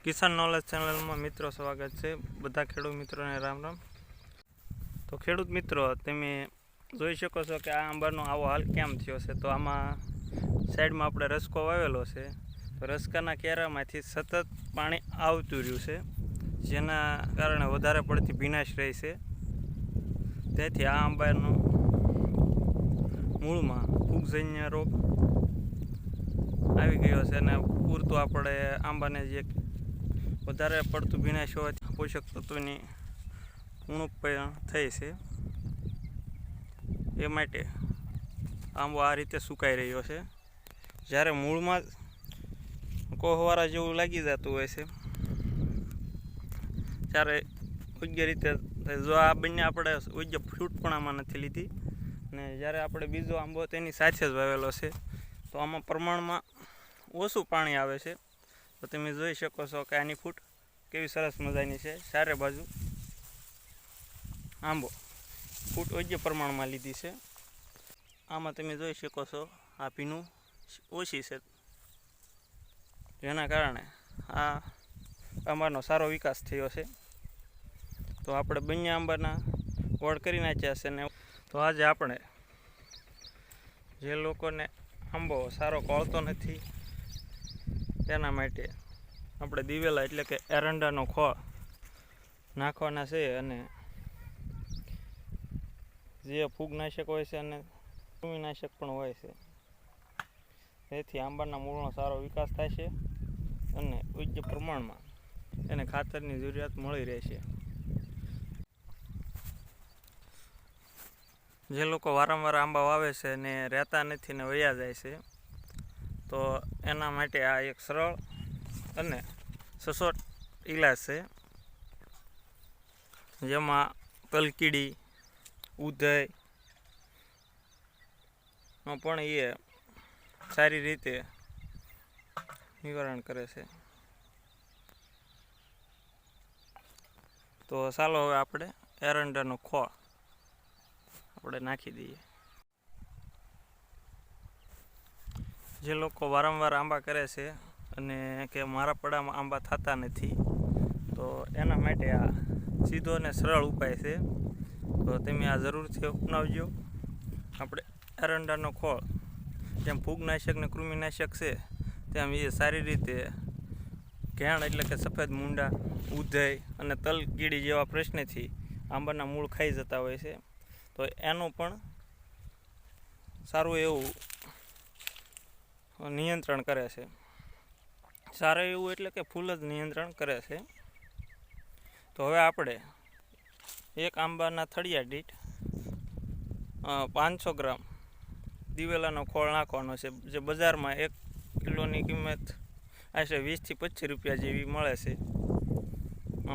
કિસાન knowledge ચેનલમાં મિત્રો સ્વાગત છે। બધા ખેડૂત મિત્રોને રામ રામ। તો ખેડૂત મિત્રો, તમે જોઈ શકો છો કે આ આંબાનો આવો હાલ કેમ થયો છે। તો આમાં સાઈડમાં આપણે રસકો વાવેલો છે, તો રસકાના કેરામાંથી સતત પાણી આવતું રહ્યું છે, જેના કારણે વધારે પડતી ભીનાશ રહી છે। તેથી આ આંબાનો મૂળમાં ફૂગજન્ય રોગ આવી ગયો છે અને પૂરતું આપણે આંબાને જે વધારે પડતું ભીનાશ હોવાથી પોષક તત્વોની ઉણપ પણ થઈ છે। એ માટે આંબો આ રીતે સુકાઈ રહ્યો છે। જ્યારે મૂળમાં કોહવારા જેવું લાગી જતું હોય છે, ત્યારે યોગ્ય રીતે જો આ બંને આપણે યોગ્ય ફ્રૂટ પણ આમાં નથી લીધી, અને જ્યારે આપણે બીજો આંબો તેની સાથે જ વાવેલો છે, તો આમાં પ્રમાણમાં ઓછું પાણી આવે છે। તો તમે જોઈ શકો છો કે આની ફૂટ કેવી સરસ મજાની છે। ચારે બાજુ આંબો ફૂટ યોગ્ય પ્રમાણમાં લીધી છે। આમાં તમે જોઈ શકો છો આ ભીનું ઓછી છે, જેના કારણે આ આંબાનો સારો વિકાસ થયો છે। તો આપણે બંને આંબાના વડ કરી નાખ્યા છે ને તો આજે આપણે જે લોકોને આંબો સારો કોળતો નથી તેના માટે આપણે દિવેલા એટલે કે એરંડાનો ખોળ નાખવાના છે, અને જે ફૂગનાશક હોય છે અને કૃમિનાશક પણ હોય છે, તેથી આંબાના મૂળનો સારો વિકાસ થાય છે અને યોગ્ય પ્રમાણમાં એને ખાતરની જરૂરિયાત મળી રહેશે। જે લોકો વારંવાર આંબા વાવે છે ને રહેતા નથી ને વયા જાય છે, તો એના માટે આ એક સરળ અને સચોટ ઈલાજ છે, જેમાં તલકીડી ઉધઈનો પણ એ સારી રીતે નિવારણ કરે છે। તો ચાલો હવે આપણે એરંડાનો ખોળ આપણે નાખી દઈએ। જે લોકો વારંવાર આંબા કરે છે અને કે મારા પડામાં આંબા થતા નથી, તો એના માટે આ સીધો અને સરળ ઉપાય છે। તો તમે આ જરૂરથી અપનાવજો। આપણે એરંડાનો ખોળ જેમ ફૂગનાશક ને કૃમિનાશક છે, તેમ એ સારી રીતે ઘેણ એટલે કે સફેદ મૂંડા, ઉધઈ અને તલકીડી જેવા પ્રશ્નથી આંબાના મૂળ ખાઈ જતા હોય છે, તો એનું પણ સારું એવું નિયંત્રણ કરે છે। સારું એવું એટલે કે ફૂલ જ નિયંત્રણ કરે છે। તો હવે આપણે એક આંબાના થળિયા દીઠ 500 ગ્રામ દિવેલાનો ખોળ નાખવાનો છે, જે બજારમાં 1 કિલોની કિંમત આશરે 20 થી 25 રૂપિયા જેવી મળે છે,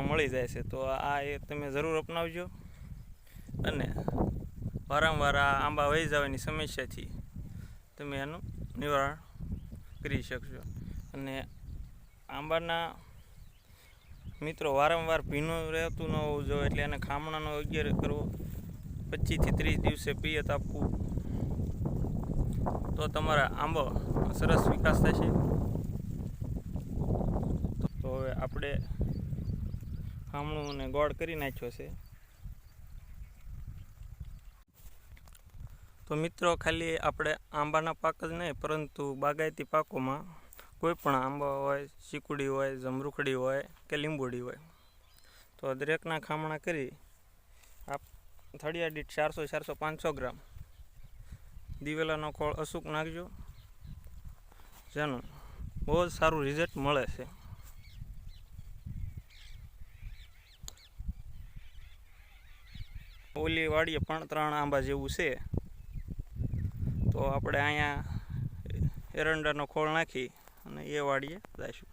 મળી જાય છે। તો આ એ તમે જરૂર અપનાવજો, અને વારંવાર આ આંબા વહી જવાની સમસ્યાથી તમે એનું નિવારણ કરી શકશો। અને આંબાના મિત્રો વારંવાર ભીનું રહેતું ન હોવું જોઈએ, એટલે એને ખામણાનો યોગ્ય કરવો, 25 થી 30 દિવસે પિયત આપવું, તો તમારા આંબો સરસ વિકાસ થશે। તો હવે આપણે ખામણું અને ગોળ કરી નાખ્યો છે। તો મિત્રો, ખાલી આપણે આંબાના પાક જ નહીં, પરંતુ બાગાયતી પાકોમાં કોઈ પણ આંબા હોય, ચીકુડી હોય, જમરૂખડી હોય કે લીંબોડી હોય, તો દરેકના ખામણા કરી આપ થળિયા દીઠ 400, 400, 500 ગ્રામ દિવેલાનો ખોળ અચૂક નાખજો, જેનું બહુ જ સારું રિઝલ્ટ મળે છે। ઓલી વાડીએ પણ 3 આંબા જેવું છે, તો આપણે અહીંયા એરંડાનો ખોળ નાખી અને એ વાડીએ જઈશું।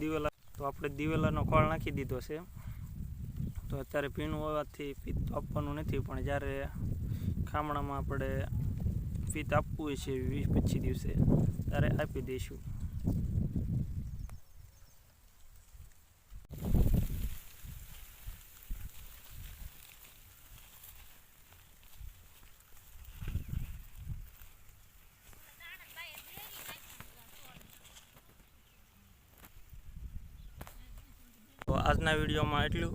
દિવેલા તો આપણે દિવેલાનો ખોળ નાખી દીધો છે. તો અત્યારે ભીનું હોવાથી ફીત તો આપવાનું નથી, પણ જ્યારે ખામણામાં આપણે ફીત આપવું હોય છે 20-25 દિવસે ત્યારે આપી દઈશું. તો આજના વિડીયોમાં એટલું.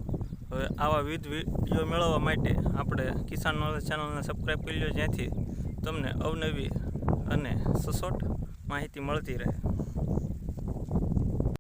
હવે આવા વિવિધ વિડીયો મેળવવા માટે આપણે કિસાન નોલેજ ચેનલને સબસ્ક્રાઈબ કરી લો, જ્યાંથી તમને અવનવી અને સચોટ માહિતી મળતી રહે.